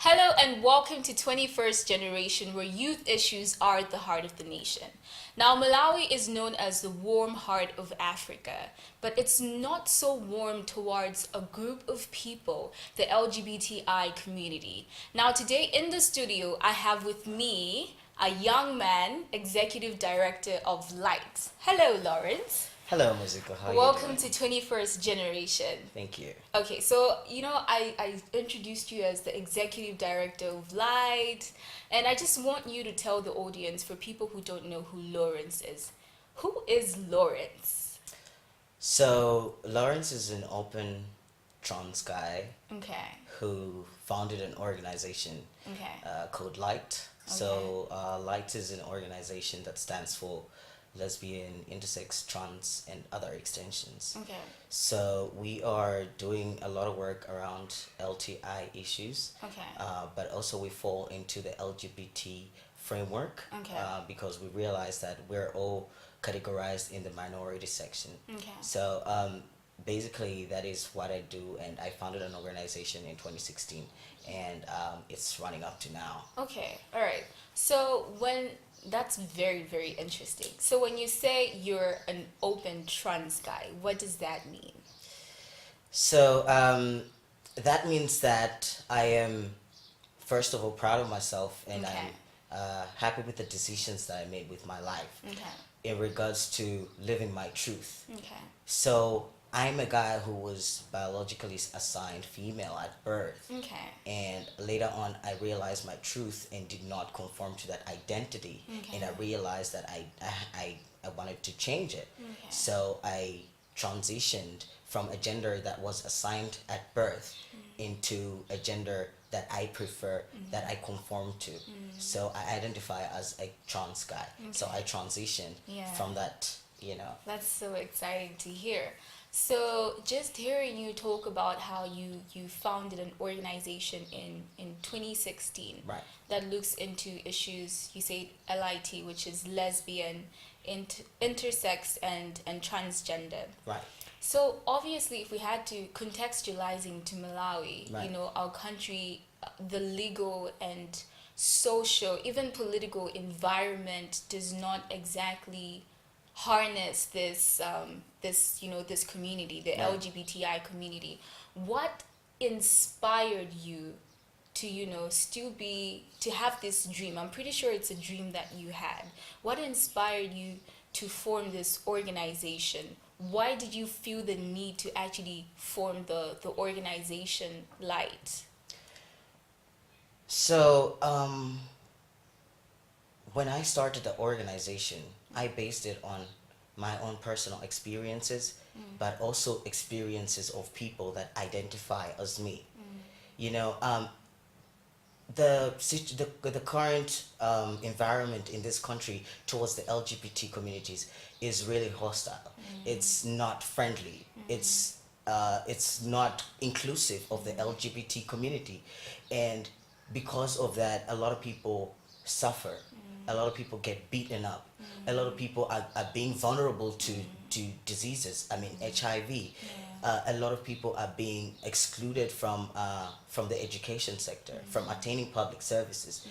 Hello and welcome to 21st Generation, where youth issues are at the heart of the nation. Now, Malawi is known as the warm heart of Africa, but it's not so warm towards a group of people, the LGBTI community. Now, today in the studio, I have with me a young man, Executive Director of Light. Hello, Lawrence. Hello, Musical. How are you Welcome doing? to 21st Generation. Thank you. Okay, so I introduced you as the executive director of Light, and I just want you to tell the audience, for people who don't know who Lawrence is. Who is Lawrence? So, Lawrence is an open trans guy Okay, who founded an organization okay, called Light. So, Light is an organization that stands for lesbian, intersex, trans, and other extensions. okay, So, we are doing a lot of work around LTI issues, okay, but also we fall into the LGBT framework okay, because we realize that we're all categorized in the minority section. okay. So basically, that is what I do, and I founded an organization in 2016, and it's running up to now. Okay, all right. So when that's very, very interesting. So when you say you're an open trans guy, what does that mean? So that means that I am, first of all, proud of myself, and Okay, I'm happy with the decisions that I made with my life okay, in regards to living my truth. okay, So I'm a guy who was biologically assigned female at birth, okay, and later on I realized my truth and did not conform to that identity, and I okay, realized that I wanted to change it. okay, So I transitioned from a gender that was assigned at birth into a gender that I prefer, that I conform to. So I identify as a trans guy. So okay. I transitioned Yeah. from that. That's so exciting to hear. So, just hearing you talk about how you founded an organization in 2016 Right, that looks into issues, you say LIT, which is lesbian, intersex, and transgender. right, So, obviously, if we had to contextualizing to Malawi, right, our country, the legal and social, even political environment does not exactly harness this community, the right. LGBTI community. What inspired you to still be to have this dream? I'm pretty sure it's a dream that you had. What inspired you to form this organization? Why did you feel the need to actually form the organization Light? So when I started the organization, I based it on my own personal experiences, but also experiences of people that identify as me. You know, the current environment in this country towards the LGBT communities is really hostile. It's not friendly. It's not inclusive of the LGBT community, and because of that, a lot of people suffer. A lot of people get beaten up. A lot of people are being vulnerable to diseases. I mean, HIV. A lot of people are being excluded from the education sector, from attaining public services.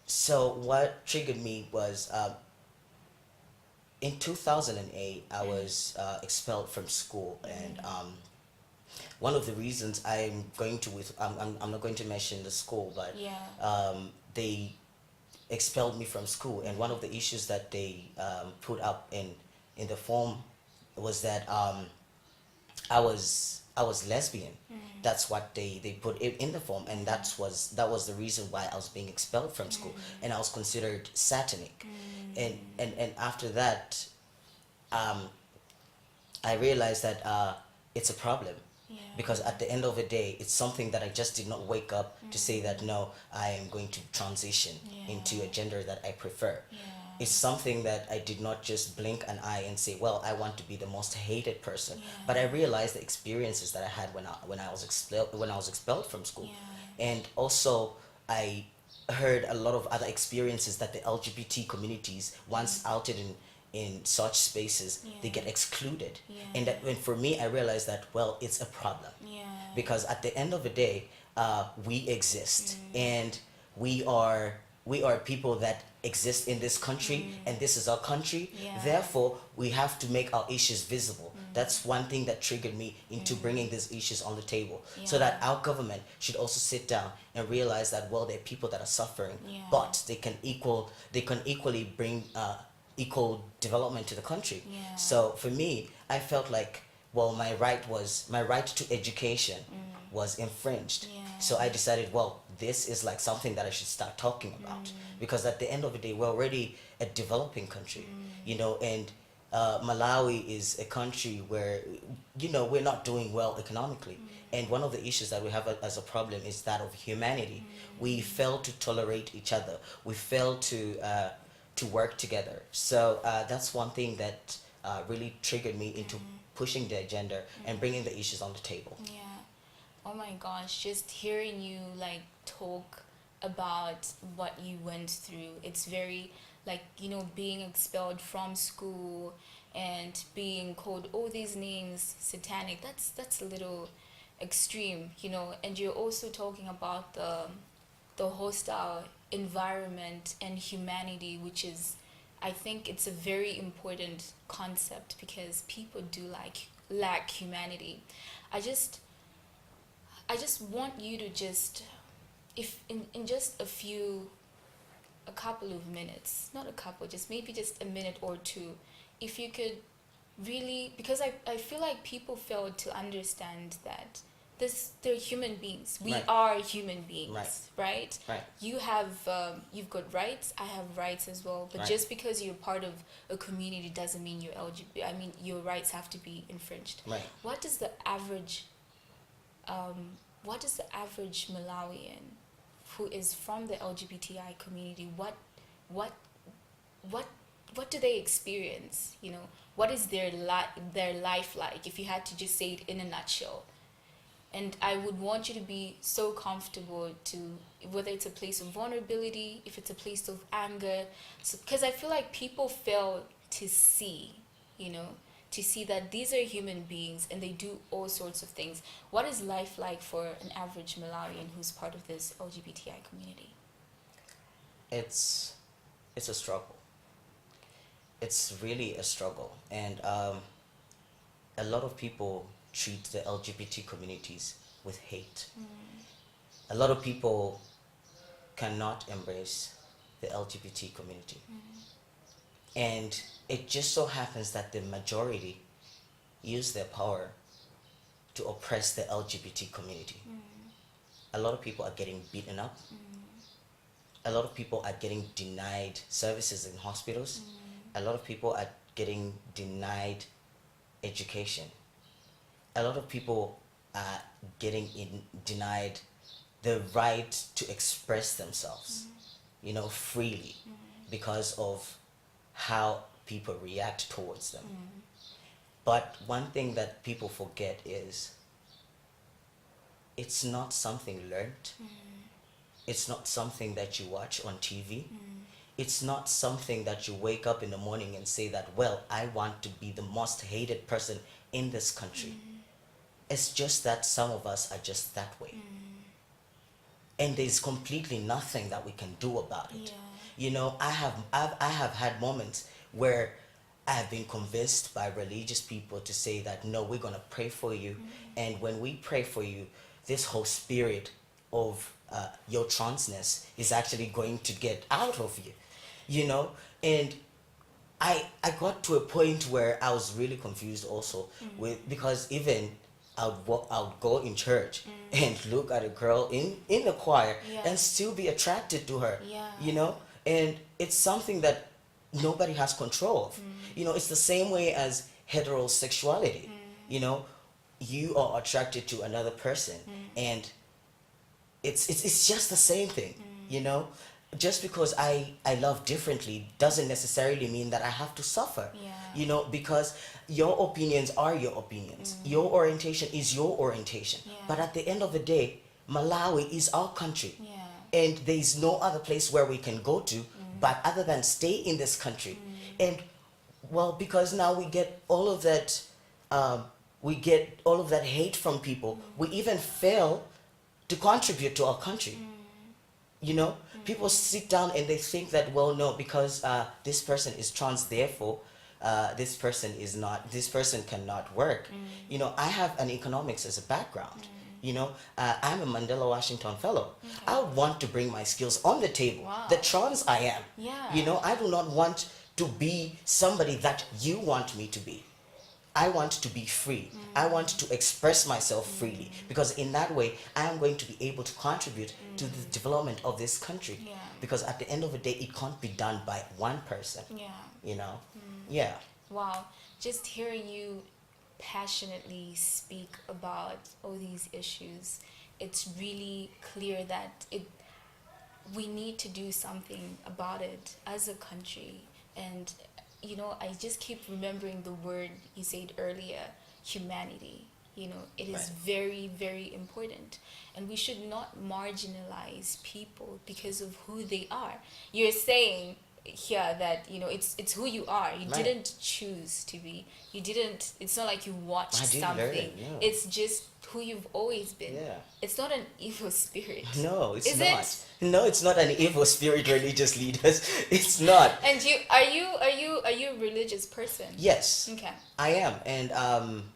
So what triggered me was in 2008, I was expelled from school, and one of the reasons I'm not going to mention the school, but Yeah. they expelled me from school, and one of the issues that they put up in the form was that I was lesbian. That's what they put it in the form, and that was the reason why I was being expelled from school, and I was considered satanic. And after that, um, I realized that it's a problem, Yeah. because at the end of the day, it's something that I just did not wake up to say that no, I am going to transition into a gender that I prefer. Yeah. It's something that I did not just blink an eye and say, well, I want to be the most hated person. Yeah. But I realized the experiences that I had when I was expelled from school, Yeah. and also I heard a lot of other experiences that the LGBT communities, once outed in such spaces, they Yeah. get excluded. Yeah. And for me, I realized that, well, it's a problem, Yeah. because at the end of the day, we exist, and we are we are people that exist in this country, and this is our country. Yeah. Therefore, we have to make our issues visible. That's one thing that triggered me into bringing these issues on the table, so that Yeah. our government should also sit down and realize that, well, there are people that are suffering, Yeah. but they can equally bring equal development to the country. Yeah. So for me, I felt like, well, my right to education was infringed. Yeah. So I decided, well, this is like something that I should start talking about, because at the end of the day, we're already a developing country, and Malawi is a country where, we're not doing well economically. And one of the issues that we have as a problem is that of humanity. We fail to tolerate each other. We fail to work together. So that's one thing that really triggered me into pushing the agenda and bringing the issues on the table. Yeah. Oh my gosh, just hearing you like talk about what you went through, it's very like, being expelled from school and being called all these names, satanic. That's a little extreme, and you're also talking about the hostile environment and humanity, which is, I think it's a very important concept, because people do lack humanity. I just want you to just, if in just a couple of minutes, not a couple, just maybe just a minute or two, if you could really, because I feel like people fail to understand that they're human beings. We Right. are human beings, right? Right. You have, you've got rights, I have rights as well, but Right. just because you're part of a community doesn't mean you're LGBT. I mean, your rights have to be infringed. Right. What does the average Malawian who is from the LGBTI community, what do they experience? What is their life like, if you had to just say it in a nutshell? And I would want you to be so comfortable to, whether it's a place of vulnerability, if it's a place of anger, because I feel like people fail to see, to see that these are human beings and they do all sorts of things. What is life like for an average Malawian who's part of this LGBTI community? It's a struggle. It's really a struggle, and a lot of people treat the LGBT communities with hate. A lot of people cannot embrace the LGBT community. And it just so happens that the majority use their power to oppress the LGBT community. A lot of people are getting beaten up. A lot of people are getting denied services in hospitals. A lot of people are getting denied education. A lot of people are getting denied the right to express themselves, freely, because of how people react towards them. But one thing that people forget is, it's not something learned. It's not something that you watch on TV. It's not something that you wake up in the morning and say that, well, I want to be the most hated person in this country. It's just that some of us are just that way. And there's completely nothing that we can do about it. Yeah. I have had moments where I have been convinced by religious people to say that, no, we're going to pray for you. And when we pray for you, this whole spirit of your transness is actually going to get out of you, and I got to a point where I was really confused also, because even I would go in church and look at a girl in the choir, Yeah. and still be attracted to her. Yeah. And it's something that nobody has control of. It's the same way as heterosexuality. You are attracted to another person, and it's just the same thing. Just because I love differently doesn't necessarily mean that I have to suffer. Yeah. Because your opinions are your opinions. Your orientation is your orientation. Yeah. But at the end of the day, Malawi is our country. Yeah. And there is no other place where we can go to but other than stay in this country. And well, because now we get all of that hate from people, we even fail to contribute to our country. You know, people sit down and they think that, well, no, because this person is trans, therefore this person is not, this person cannot work. You know, I have an economics as a background. You know, I'm a Mandela Washington Fellow. I want to bring my skills on the table. Wow. The trans I am. Yeah. You know, I do not want to be somebody that you want me to be. I want to be free. I want to express myself freely, because in that way I am going to be able to contribute to the development of this country. Yeah. Because at the end of the day, it can't be done by one person. Yeah. You know? Yeah. Wow. Just hearing you passionately speak about all these issues, it's really clear that we need to do something about it as a country. And you know, I just keep remembering the word you said earlier, humanity. You know, it is Right. very, very important. And we should not marginalize people because of who they are. You're saying here that, you know, it's who you are. You Right. didn't choose to be. You didn't, it's not like you watched I didn't something. learn it, yeah. It's just who you've always been. Yeah. It's not an evil spirit. No, it's Is not. it? No, it's not an evil spirit, religious leaders. It's not. And are you a religious person? Yes, Okay. I am. And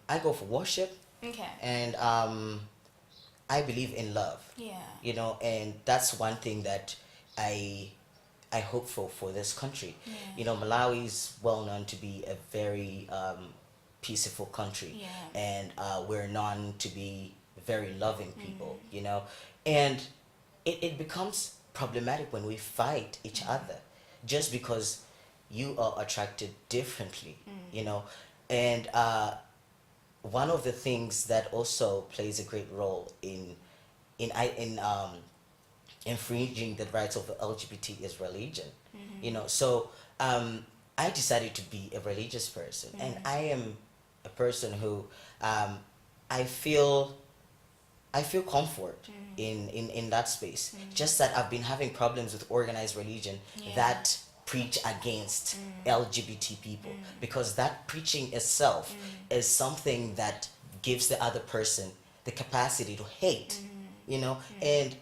I go for worship. Okay. And I believe in love. Yeah. You know, and that's one thing that I hope for this country. Yeah. You know, Malawi is well known to be a very peaceful country. Yeah. And we're known to be very loving people, you know. And it becomes problematic when we fight each other just because you are attracted differently, you know. And one of the things that also plays a great role in infringing the rights of the LGBT is religion. You know, so I decided to be a religious person, and I am a person who I feel comfort in that space. Just that I've been having problems with organized religion that preach against LGBT people, because that preaching itself is something that gives the other person the capacity to hate, you know. And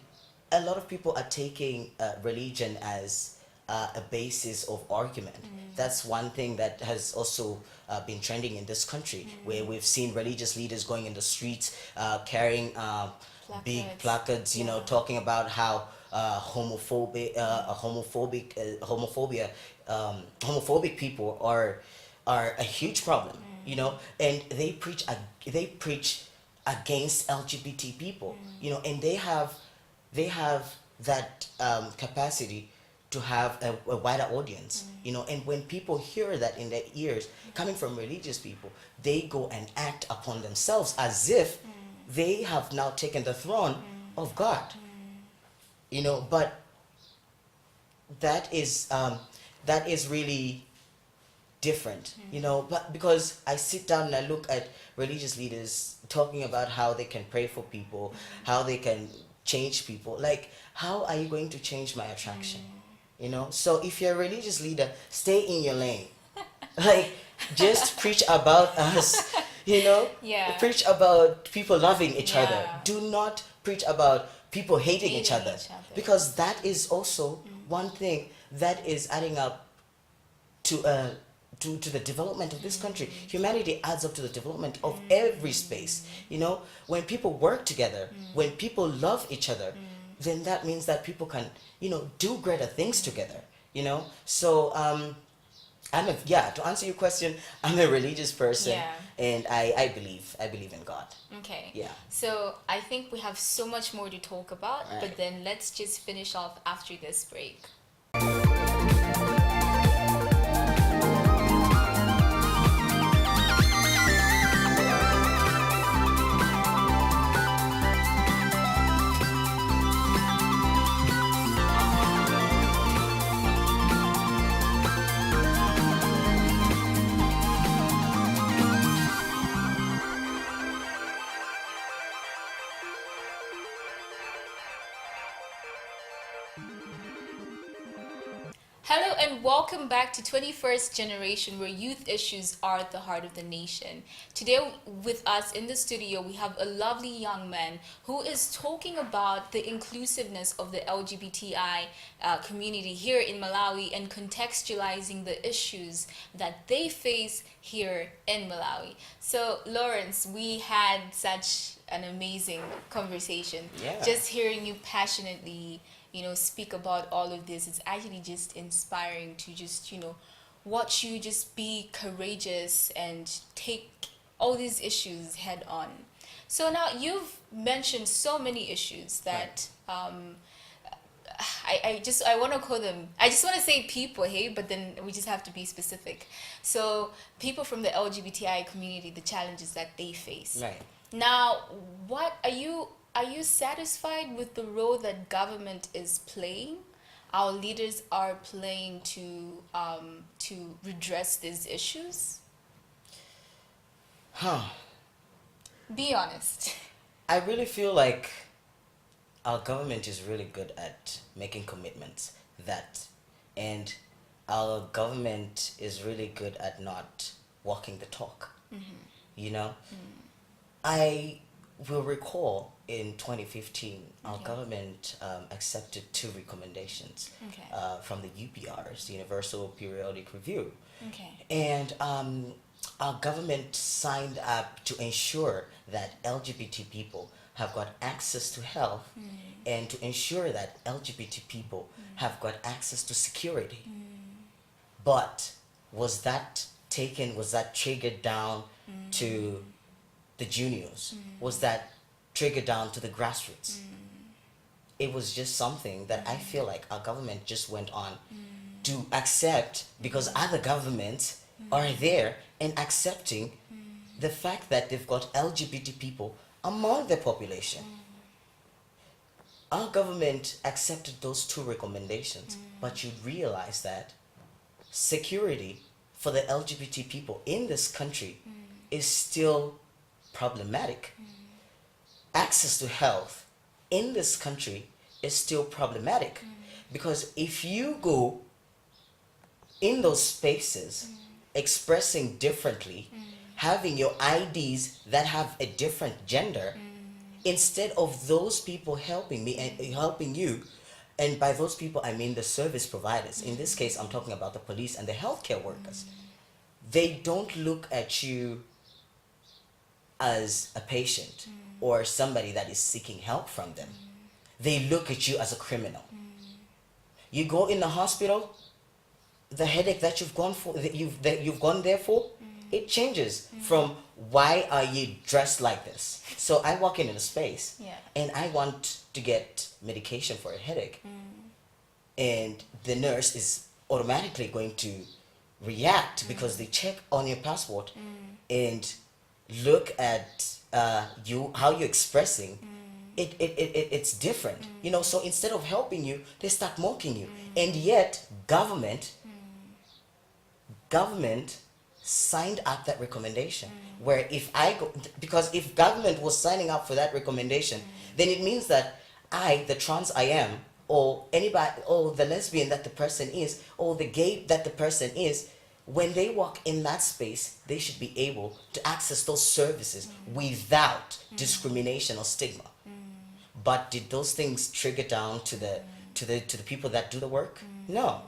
a lot of people are taking religion as a basis of argument. That's one thing that has also been trending in this country, where we've seen religious leaders going in the streets carrying big placards, you know, talking about how homophobic people are a huge problem, you know, and they preach against LGBT people, you know, and they have that capacity to have a wider audience, you know. And when people hear that in their ears coming from religious people, they go and act upon themselves as if they have now taken the throne of God, you know. But that is really different, you know. But because I sit down and I look at religious leaders talking about how they can pray for people, how they can change people, like, how are you going to change my attraction? You know. So if you're a religious leader, stay in your lane. Like, just preach about us, you know. Yeah. Preach about people loving each other. Yeah. Do not preach about people hating each other, because that is also one thing that is adding up to the development of this country. Humanity adds up to the development of every space, you know. When people work together, when people love each other, then that means that people can, you know, do greater things together, you know. So to answer your question, I'm a religious person. Yeah. And I believe in God. Okay. Yeah. So I think we have so much more to talk about, Right. but then let's just finish off after this break. Hello and welcome back to 21st Generation, where youth issues are at the heart of the nation. Today with us in the studio, we have a lovely young man who is talking about the inclusiveness of the LGBTI community here in Malawi and contextualizing the issues that they face here in Malawi. So, Lawrence, we had such an amazing conversation. Yeah. Just hearing you passionately speak about all of this, it's actually just inspiring to just watch you just be courageous and take all these issues head on. So now you've mentioned so many issues that I want to call them, I just want to say people, hey, but then we just have to be specific. So people from the LGBTI community, the challenges that they face. Right. Now, what are you satisfied with the role that government is playing, our leaders are playing to redress these issues? Be honest. I really feel like our government is really good at making commitments and our government is really good at not walking the talk. You know, I will recall in 2015, our Okay. government accepted two recommendations Okay. from the UPRs, the Universal Periodic Review. Okay. And our government signed up to ensure that LGBT people have got access to health and to ensure that LGBT people have got access to security. But was that triggered down to the juniors? Was that triggered down to the grassroots? It was just something that I feel like our government just went on to accept because other governments are there and accepting the fact that they've got LGBT people among their population. Our government accepted those two recommendations, but you realize that security for the LGBT people in this country is still problematic. Access to health in this country is still problematic because if you go in those spaces expressing differently, having your IDs that have a different gender, instead of those people helping me and helping you, and by those people I mean the service providers, in this case I'm talking about the police and the healthcare workers, they don't look at you as a patient or somebody that is seeking help from them. They look at you as a criminal. You go in the hospital, the headache that you've gone for, that you've gone there for, it changes from why are you dressed like this? So I walk in a space Yeah. and I want to get medication for a headache, and the nurse is automatically going to react because they check on your passport and look at you, how you're expressing. It's different, you know. So instead of helping you, they start mocking you. And yet government signed up that recommendation, where if I go, because if government was signing up for that recommendation, then it means that I, the trans I am, or anybody, or the lesbian that the person is, or the gay that the person is, when they walk in that space, they should be able to access those services without discrimination or stigma. But did those things trigger down to the people that do the work? No.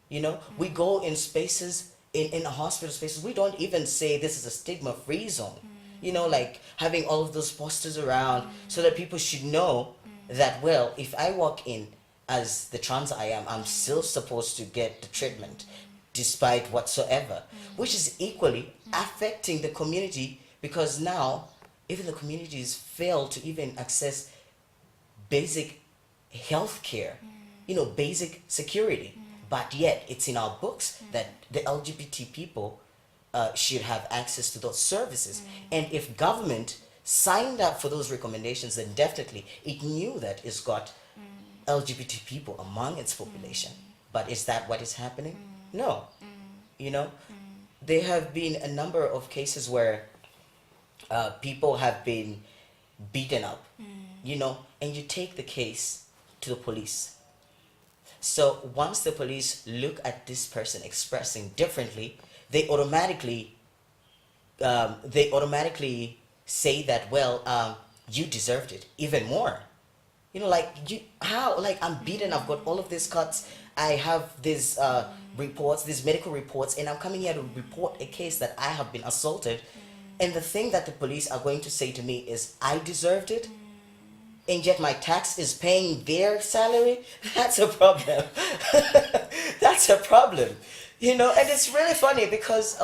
You know, we go in spaces, in hospital spaces, we don't even say this is a stigma-free zone. You know, like having all of those posters around so that people should know that, well, if I walk in as the trans I am, I'm still supposed to get the treatment despite whatsoever, which is equally affecting the community, because now even the communities fail to even access basic health care, you know, basic security. But yet it's in our books that the LGBT people should have access to those services. And if government signed up for those recommendations, then definitely it knew that it's got LGBT people among its population. But is that what is happening? No. You know, there have been a number of cases where people have been beaten up, you know, and you take the case to the police. So once the police look at this person expressing differently, they automatically say that, well, you deserved it even more. You know, like, you, how, like, I'm beaten, I've got all of these cuts, I have these reports, these medical reports, and I'm coming here to report a case that I have been assaulted, and the thing that the police are going to say to me is, I deserved it, and yet my tax is paying their salary. That's a problem. That's a problem. You know, and it's really funny because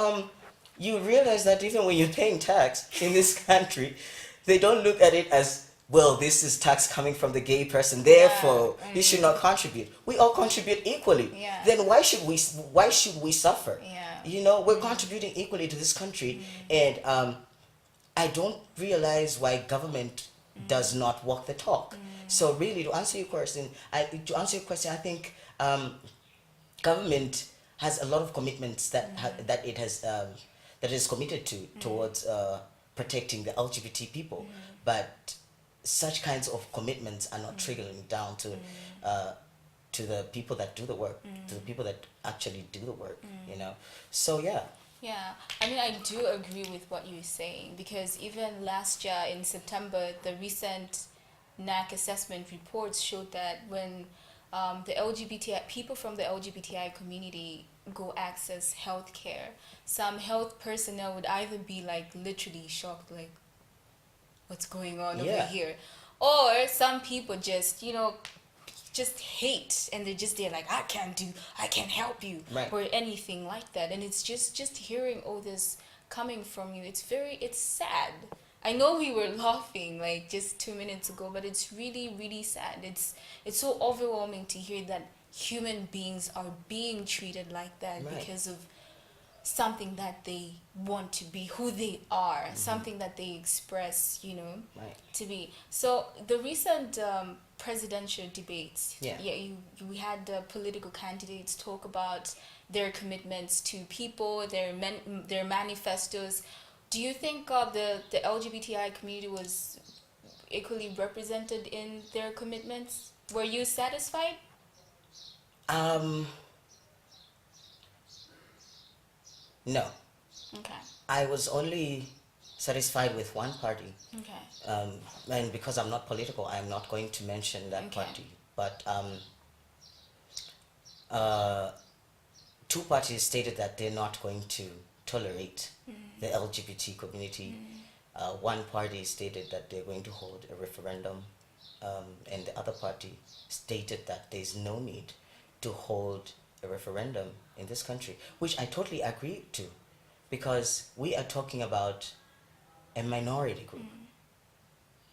you realize that even when you're paying tax in this country, they don't look at it as, well, this is tax coming from the gay person, therefore you should not contribute. We all contribute equally. Yeah. Then why should we suffer? Yeah. You know, we're contributing equally to this country, and I don't realize why government does not walk the talk. So really, to answer your question, I think government has a lot of commitments that it has that it is committed to towards protecting the LGBT people, but such kinds of commitments are not trickling down to the people that do the work, to the people that actually do the work. You know, so yeah. Yeah, I mean, I do agree with what you're saying, because even last year in September, the recent NAC assessment reports showed that when the LGBTI people from the LGBTI community go access healthcare, some health personnel would either be like literally shocked, like, what's going on over Yeah. here, or some people just, you know, just hate, and they're just there like, I can't help you, Right. or anything like that. And it's just hearing all this coming from you, it's sad. I know we were laughing like just 2 minutes ago, but it's really, really sad. It's so overwhelming to hear that human beings are being treated like that. Right. Because of something that they want to be, who they are, something that they express, you know, Right. to be. So the recent presidential debates, Yeah. we had the political candidates talk about their commitments to people, their manifestos. Do you think the LGBTI community was equally represented in their commitments? Were you satisfied? No, Okay. I was only satisfied with one party. Okay. And because I'm not political, I'm not going to mention that Okay. party. But uh, two parties stated that they're not going to tolerate the LGBT community. One party stated that they're going to hold a referendum, and the other party stated that there's no need to hold a referendum in this country, which I totally agree to, because we are talking about a minority group.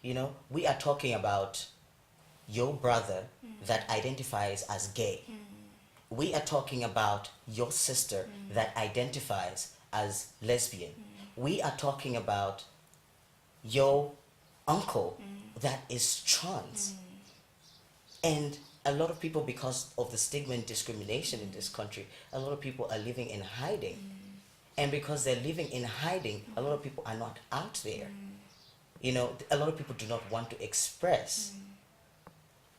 You know, we are talking about your brother that identifies as gay. We are talking about your sister that identifies as lesbian. We are talking about your uncle that is trans. And a lot of people, because of the stigma and discrimination in this country, a lot of people are living in hiding. And because they're living in hiding, a lot of people are not out there. You know, a lot of people do not want to express.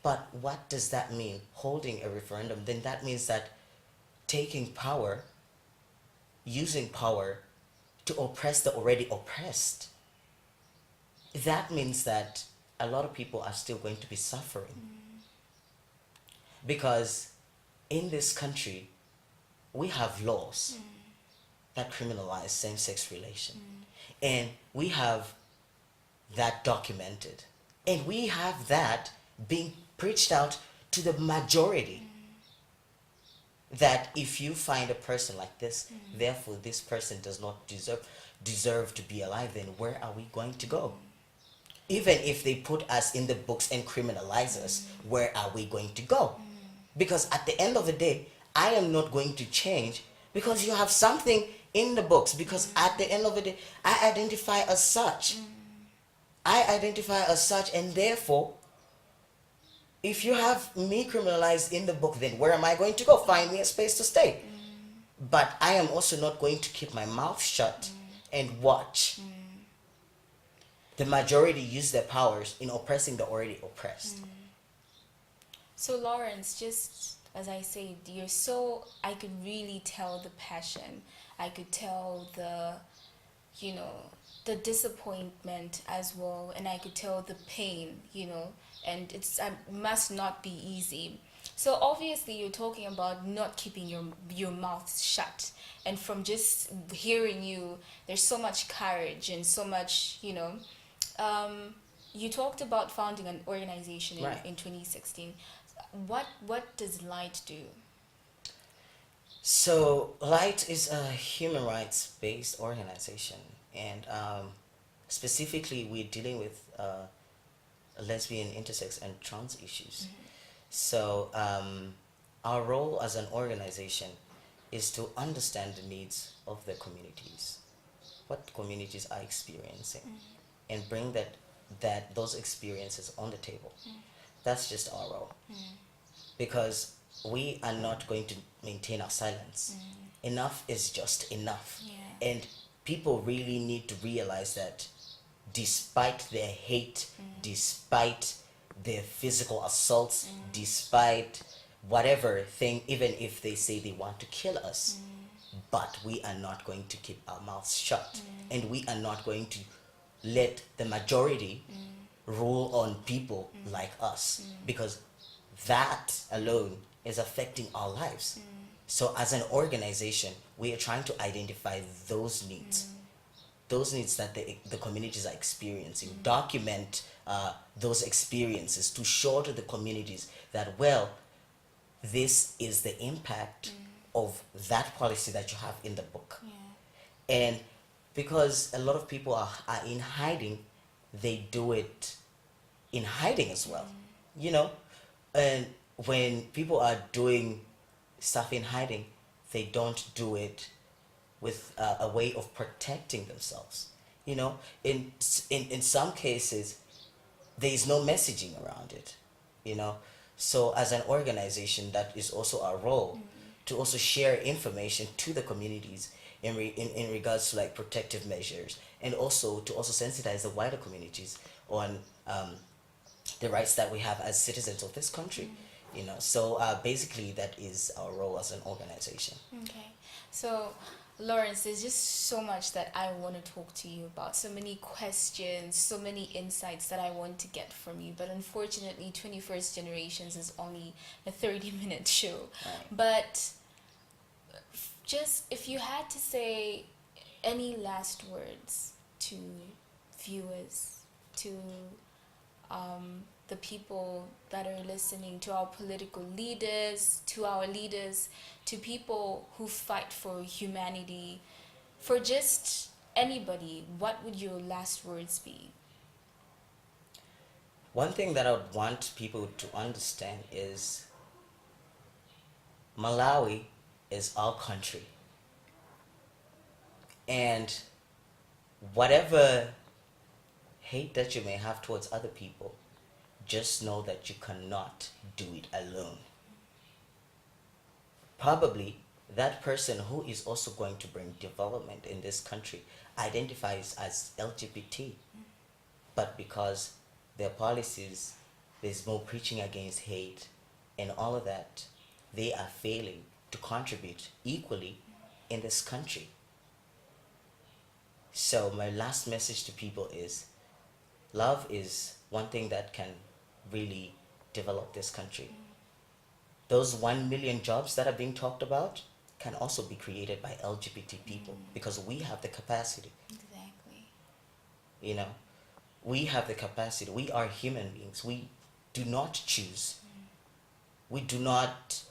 But what does that mean, holding a referendum? Then that means that taking power, using power to oppress the already oppressed. That means that a lot of people are still going to be suffering. Because in this country, we have laws that criminalize same-sex relation. And we have that documented. And we have that being preached out to the majority. That if you find a person like this, therefore this person does not deserve to be alive, then where are we going to go? Even if they put us in the books and criminalize us, where are we going to go? Because at the end of the day, I am not going to change because you have something in the books. Because at the end of the day, I identify as such. I identify as such, and therefore, if you have me criminalized in the book, then where am I going to go? Find me a space to stay. But I am also not going to keep my mouth shut and watch the majority use their powers in oppressing the already oppressed. So Lawrence, just as I said, I could really tell the passion. I could tell you know, the disappointment as well, and I could tell the pain, and it must not be easy. So obviously you're talking about not keeping your mouth shut, and from just hearing you, there's so much courage and so much, you talked about founding an organization Right. in 2016. What does Light do? So, Light is a human rights based organization, and specifically, we're dealing with lesbian, intersex, and trans issues. So, our role as an organization is to understand the needs of the communities, what communities are experiencing, and bring those experiences on the table. That's just our role, because we are not going to maintain our silence. Enough is just enough. Yeah. And people really need to realize that despite their hate, despite their physical assaults, despite whatever thing, even if they say they want to kill us, but we are not going to keep our mouths shut. And we are not going to let the majority rule on people like us, because that alone is affecting our lives. So, as an organization, we are trying to identify those needs, that the communities are experiencing, document those experiences to show to the communities that, well, this is the impact of that policy that you have in the book. Yeah. And because a lot of people are in hiding, they do it in hiding as well, you know? And when people are doing stuff in hiding, they don't do it with a way of protecting themselves. You know, in some cases, there is no messaging around it. You know, so as an organization, that is also our role to also share information to the communities in regards to like protective measures, and also to also sensitize the wider communities on the rights that we have as citizens of this country. You know, so basically that is our role as an organization. Okay. So, Lawrence, there's just so much that I want to talk to you about. So many questions, so many insights that I want to get from you. But unfortunately, 21st Generations is only a 30-minute show. Right. But just if you had to say any last words to viewers, to the people that are listening, to our political leaders, to our leaders, to people who fight for humanity, for just anybody, what would your last words be? One thing that I would want people to understand is Malawi is our country. And whatever hate that you may have towards other people, just know that you cannot do it alone. Probably that person who is also going to bring development in this country identifies as LGBT, but because their policies, there's more preaching against hate and all of that, they are failing to contribute equally in this country. So my last message to people is, love is one thing that can really develop this country. Those 1 million jobs that are being talked about can also be created by LGBT people, because we have the capacity. Exactly. You know, we have the capacity. We are human beings. We do not choose. We do not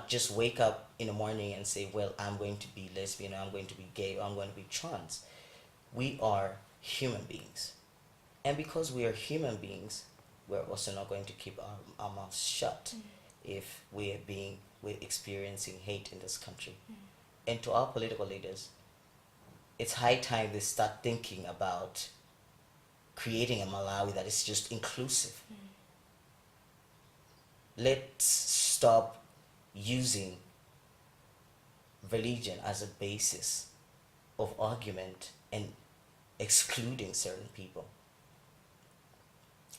just wake up in the morning and say, well, I'm going to be lesbian, or I'm going to be gay, or I'm going to be trans. We are human beings. And because we are human beings, we're also not going to keep our mouths shut if we're experiencing hate in this country. And to our political leaders, it's high time they start thinking about creating a Malawi that is just inclusive. Let's stop using religion as a basis of argument and excluding certain people.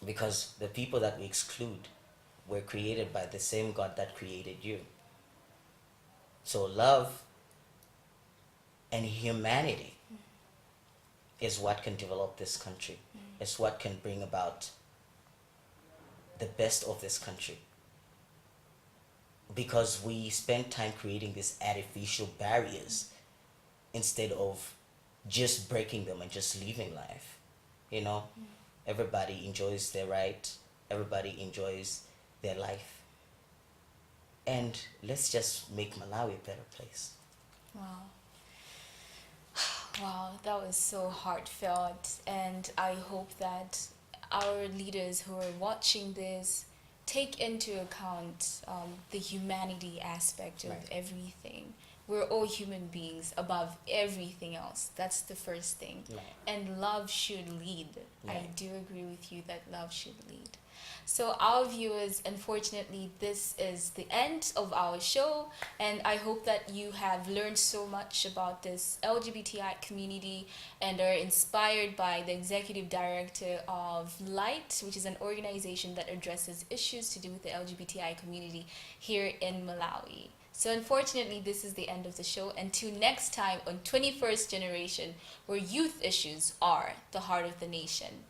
Because the people that we exclude, were created by the same God that created you. So love and humanity is what can develop this country. It's what can bring about the best of this country. Because we spend time creating these artificial barriers instead of just breaking them and just living life. You know, everybody enjoys their right, everybody enjoys their life. And let's just make Malawi a better place. Wow. Wow, that was so heartfelt. And I hope that our leaders who are watching this take into account the humanity aspect of Right. everything. We're all human beings above everything else. That's the first thing. Right. And love should lead. I Right. do agree with you that love should lead. So, our viewers, unfortunately, this is the end of our show, and I hope that you have learned so much about this LGBTI community and are inspired by the executive director of Light, which is an organization that addresses issues to do with the LGBTI community here in Malawi. So, unfortunately, this is the end of the show. Until next time on 21st Generation, where youth issues are the heart of the nation.